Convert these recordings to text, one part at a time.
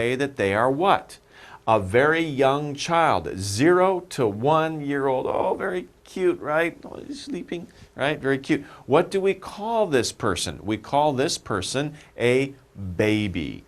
say that they are what? A very young child, 0 to 1 year old. Oh, very cute, right? Oh, he's sleeping, right? Very cute. What do we call this person? We call this person a baby.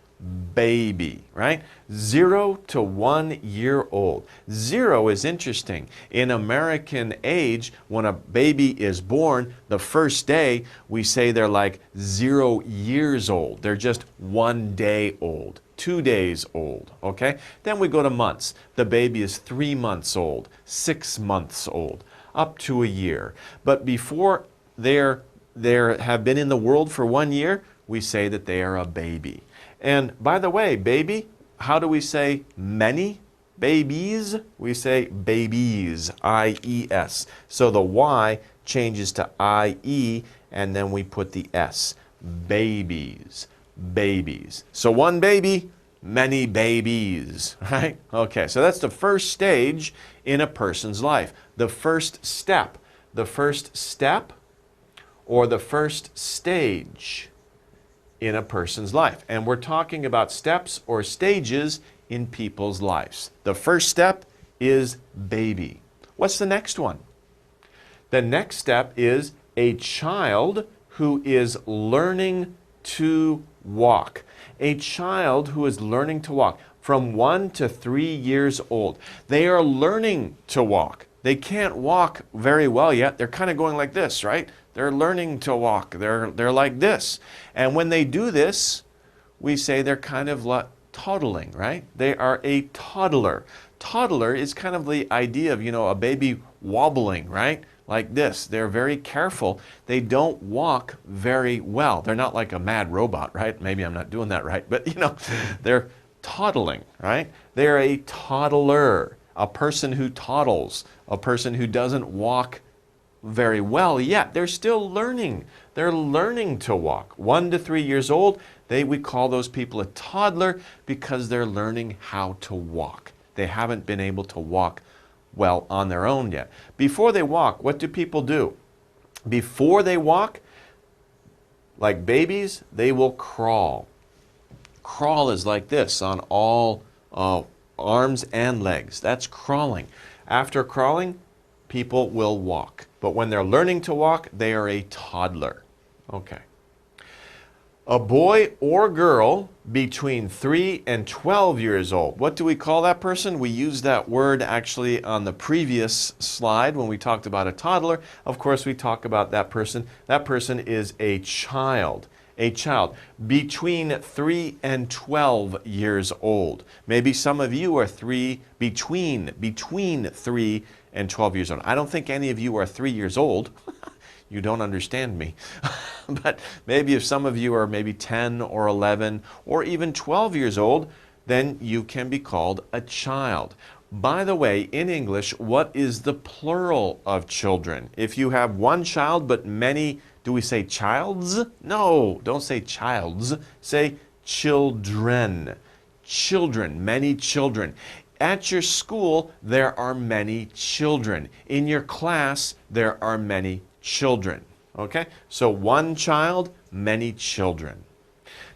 Baby, right? 0 to 1 year old. 0 is interesting. In American age, when a baby is born, the first day, we say they're like 0 years old. They're just 1 day old, 2 days old, okay? Then we go to months. The baby is 3 months old, 6 months old, up to a year. But before they have been in the world for 1 year, we say that they are a baby. And by the way, baby, how do we say many babies? We say babies, I-E-S. So the Y changes to I-E, and then we put the S. Babies, babies. So one baby, many babies, right? Okay, so that's the first stage in a person's life. The first step or the first stage in a person's life. And we're talking about steps or stages in people's lives. The first step is baby. What's the next one? The next step is a child who is learning to walk. A child who is learning to walk from 1 to 3 years old. They are learning to walk. They can't walk very well yet. They're kind of going like this, right? They're learning to walk. They're like this. And when they do this, we say they're kind of like toddling, right? They are a toddler. Toddler is kind of the idea of, a baby wobbling, right? Like this. They're very careful. They don't walk very well. They're not like a mad robot, right? Maybe I'm not doing that right, but they're toddling, right? They're a toddler, a person who toddles, a person who doesn't walk very well yet. They're still learning. They're learning to walk. 1 to 3 years old, we call those people a toddler because they're learning how to walk. They haven't been able to walk well on their own yet. Before they walk, what do people do? Before they walk, like babies, they will crawl. Crawl is like this on all arms and legs. That's crawling. After crawling, people will walk. But when they're learning to walk, they are a toddler. Okay. A boy or girl between 3 and 12 years old. What do we call that person? We used that word actually on the previous slide when we talked about a toddler. Of course, we talk about that person. That person is a child. A child between 3 and 12 years old. Maybe some of you are between 3 and 12 years old. I don't think any of you are 3 years old. You don't understand me. But maybe if some of you are maybe 10 or 11 or even 12 years old, then you can be called a child. By the way, in English, what is the plural of children? If you have one child but many, do we say childs? No, don't say childs. Say children. Children, many children. At your school, there are many children. In your class, there are many children. Okay? So one child, many children.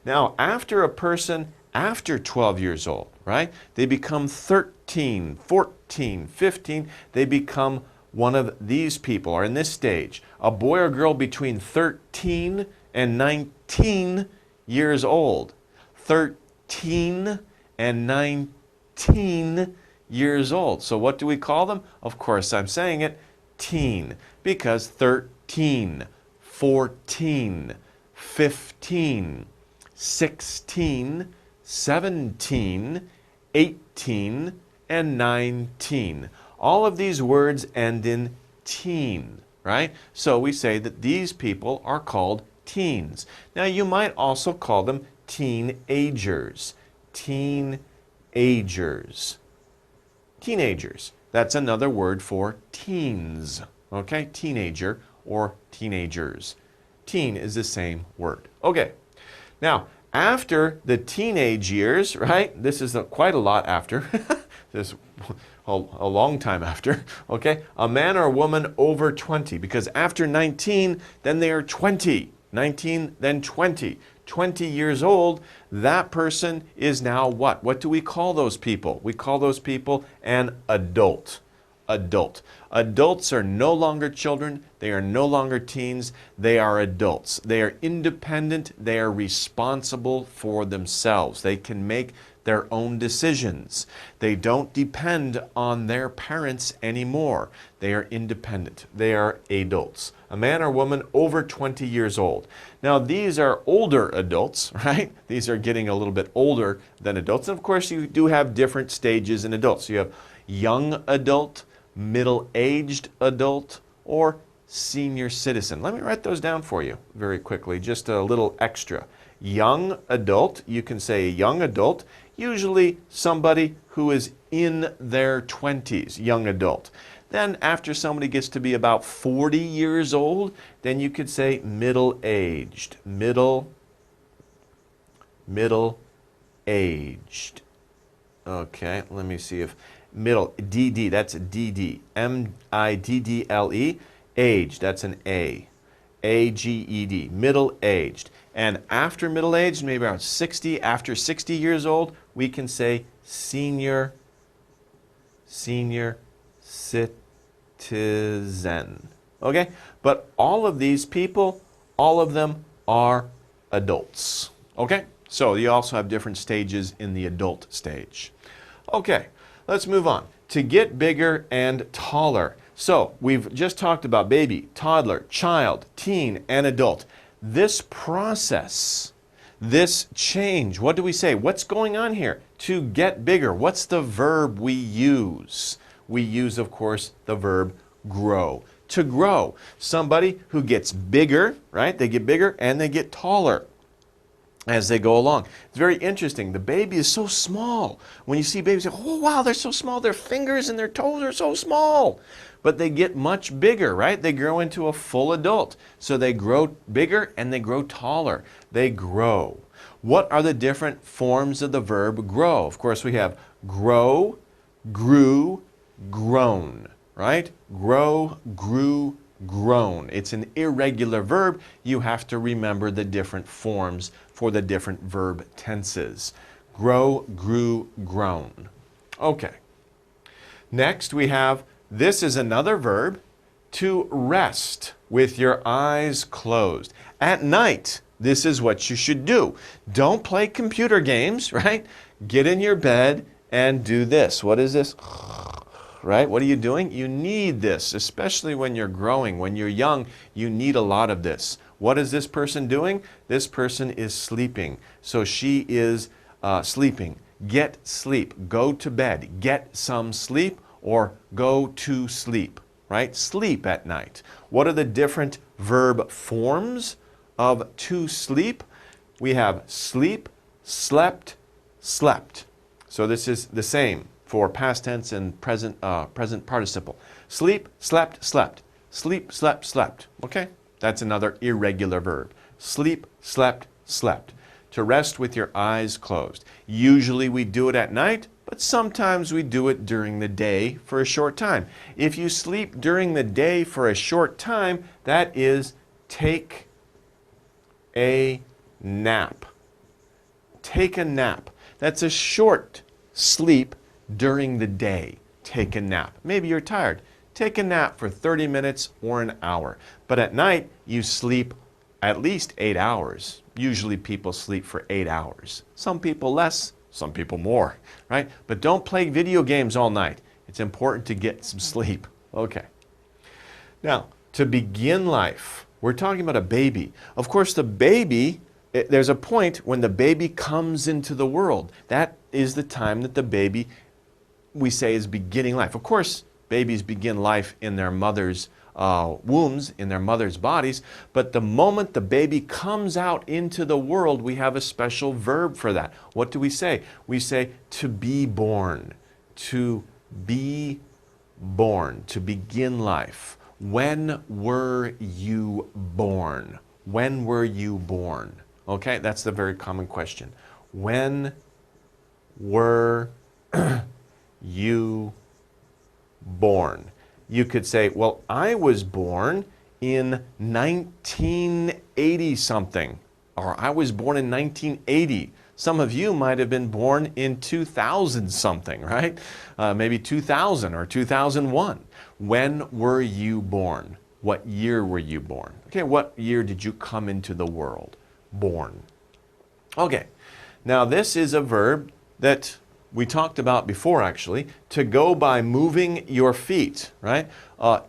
Now, after a person, after 12 years old, right? They become 13, 14, 15. They become one of these people, or in this stage. A boy or girl between 13 and 19 years old. 13 and 19 years old. So what do we call them? Of course, I'm saying it, teen, because 13, 14, 15, 16, 17, 18, and 19. All of these words end in teen, right? So we say that these people are called teens. Now you might also call them teenagers. Teenagers. Teenagers. That's another word for teens. Okay? Teenager or teenagers. Teen is the same word. Okay. Now, after the teenage years, right? This is quite a lot after. This a long time after. Okay? A man or a woman over 20. Because after 19, then they are 20. 19, then 20. 20 years old, that person is now what? What do we call those people? We call those people an adult. Adult. Adults are no longer children. They are no longer teens. They are adults. They are independent. They are responsible for themselves. They can make their own decisions. They don't depend on their parents anymore. They are independent. They are adults. A man or woman over 20 years old. Now, these are older adults, right? These are getting a little bit older than adults. And of course, you do have different stages in adults. You have young adult, middle-aged adult, or senior citizen. Let me write those down for you very quickly, just a little extra. Young adult, you can say young adult, usually somebody who is in their 20s, young adult. Then after somebody gets to be about 40 years old, then you could say middle-aged, middle-aged. Okay, let me see if middle, DD, that's a DD, M-I-D-D-L-E, age, that's an A, A-G-E-D, middle-aged. And after middle-aged, maybe around 60, after 60 years old, we can say senior citizen. Okay? But all of these people, all of them are adults. Okay? So you also have different stages in the adult stage. Okay, let's move on. To get bigger and taller. So we've just talked about baby, toddler, child, teen, and adult. This process, this change, what do we say? What's going on here? To get bigger. What's the verb we use? We use, of course, the verb grow. To grow. Somebody who gets bigger, right? They get bigger and they get taller as they go along. It's very interesting. The baby is so small. When you see babies, oh wow, they're so small. Their fingers and their toes are so small. But they get much bigger, right? They grow into a full adult. So they grow bigger and they grow taller. They grow. What are the different forms of the verb grow? Of course, we have grow, grew, grown, right? Grow, grew, grown. It's an irregular verb. You have to remember the different forms for the different verb tenses. Grow, grew, grown. Okay. Next we have, this is another verb, to rest with your eyes closed. At night, this is what you should do. Don't play computer games, right? Get in your bed and do this. What is this? Right? What are you doing? You need this, especially when you're growing. When you're young, you need a lot of this. What is this person doing? This person is sleeping. So she is sleeping. Get sleep. Go to bed. Get some sleep or go to sleep. Right? Sleep at night. What are the different verb forms of to sleep? We have sleep, slept, slept. So this is the same for past tense and present participle. Sleep, slept, slept. Sleep, slept, slept. Okay? That's another irregular verb. Sleep, slept, slept. To rest with your eyes closed. Usually we do it at night, but sometimes we do it during the day for a short time. If you sleep during the day for a short time, that is take a nap. Take a nap. That's a short sleep during the day. Take a nap. Maybe you're tired. Take a nap for 30 minutes or an hour. But at night, you sleep at least 8 hours. Usually people sleep for 8 hours. Some people less, some people more, right? But don't play video games all night. It's important to get some sleep. Okay. Now, to begin life, we're talking about a baby. Of course, the baby, there's a point when the baby comes into the world. That is the time that the baby, we say, is beginning life. Of course, babies begin life in their mother's wombs, in their mother's bodies, but the moment the baby comes out into the world, we have a special verb for that. What do we say? We say to be born, to be born, to begin life. When were you born? When were you born? Okay, that's the very common question. When were you born? You could say, well, I was born in 1980 something. Or I was born in 1980. Some of you might have been born in 2000 something, right? Maybe 2000 or 2001. When were you born? What year were you born? Okay, what year did you come into the world? Born. Okay, now this is a verb that we talked about before actually, to go by moving your feet, right?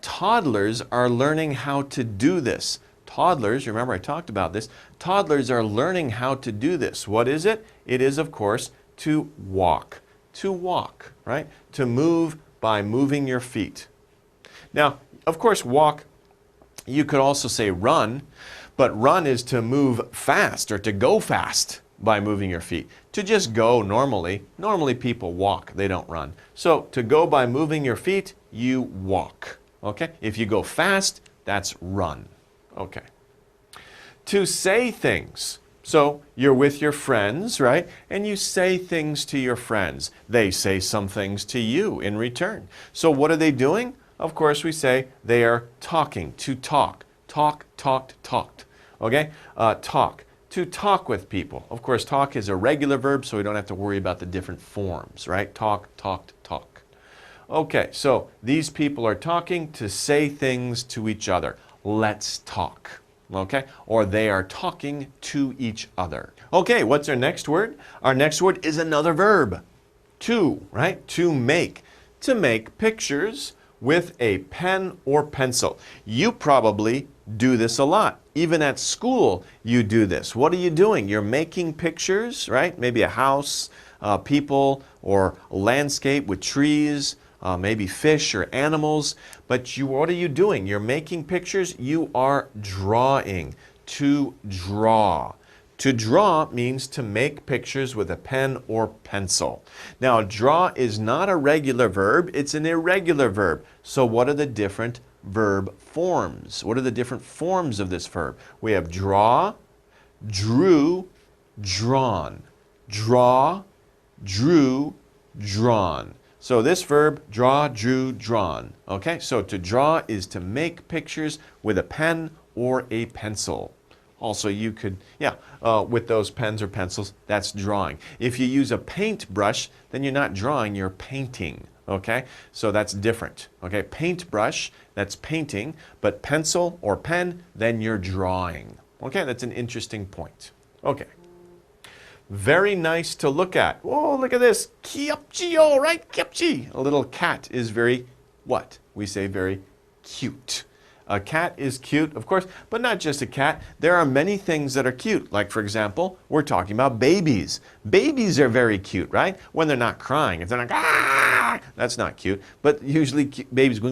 Toddlers are learning how to do this. Toddlers, remember I talked about this, toddlers are learning how to do this. What is it? It is, of course, to walk. To walk, right? To move by moving your feet. Now, of course, walk, you could also say run, but run is to move fast or to go fast by moving your feet. To just go normally people walk, they don't run. So to go by moving your feet, you walk, okay? If you go fast, that's run. Okay. To say things. So you're with your friends, right? And you say things to your friends. They say some things to you in return. So what are they doing? Of course, we say they are talking. To talk. Talk, talked, talked. Okay? Talk. To talk with people. Of course, talk is a regular verb, so we don't have to worry about the different forms, right? Talk, talked, talk. Okay, so these people are talking to say things to each other. Let's talk, okay? Or they are talking to each other. Okay, what's our next word? Our next word is another verb. To, right? To make. To make pictures with a pen or pencil. You probably do this a lot. Even at school, you do this. What are you doing? You're making pictures, right? Maybe a house, people, or landscape with trees, maybe fish or animals. But what are you doing? You're making pictures. You are drawing. To draw. To draw means to make pictures with a pen or pencil. Now, draw is not a regular verb. It's an irregular verb. So what are the different verb forms? What are the different forms of this verb? We have draw, drew, drawn. Draw, drew, drawn. So this verb, draw, drew, drawn. Okay, so to draw is to make pictures with a pen or a pencil. Also, you could, with those pens or pencils, that's drawing. If you use a paintbrush, then you're not drawing, you're painting. Okay, so that's different. Okay, paintbrush, that's painting, but pencil or pen, then you're drawing. Okay, that's an interesting point. Okay. Very nice to look at. Oh, look at this. 귀엽지요, right? 귀엽지. A little cat is very, what? We say very cute. A cat is cute, of course, but not just a cat. There are many things that are cute. Like, for example, we're talking about babies. Babies are very cute, right? When they're not crying. If they're like, ah, that's not cute. But usually babies go,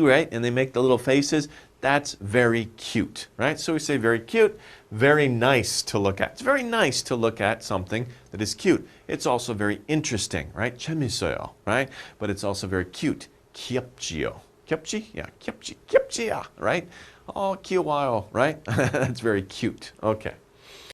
right? And they make the little faces. That's very cute, right? So we say very cute, very nice to look at. It's very nice to look at something that is cute. It's also very interesting, right? 재밌어요, right? But it's also very cute. 귀엽지요. 귀엽지? Yeah, 귀엽지야, right? Oh, 귀여워요, right? That's very cute. Okay.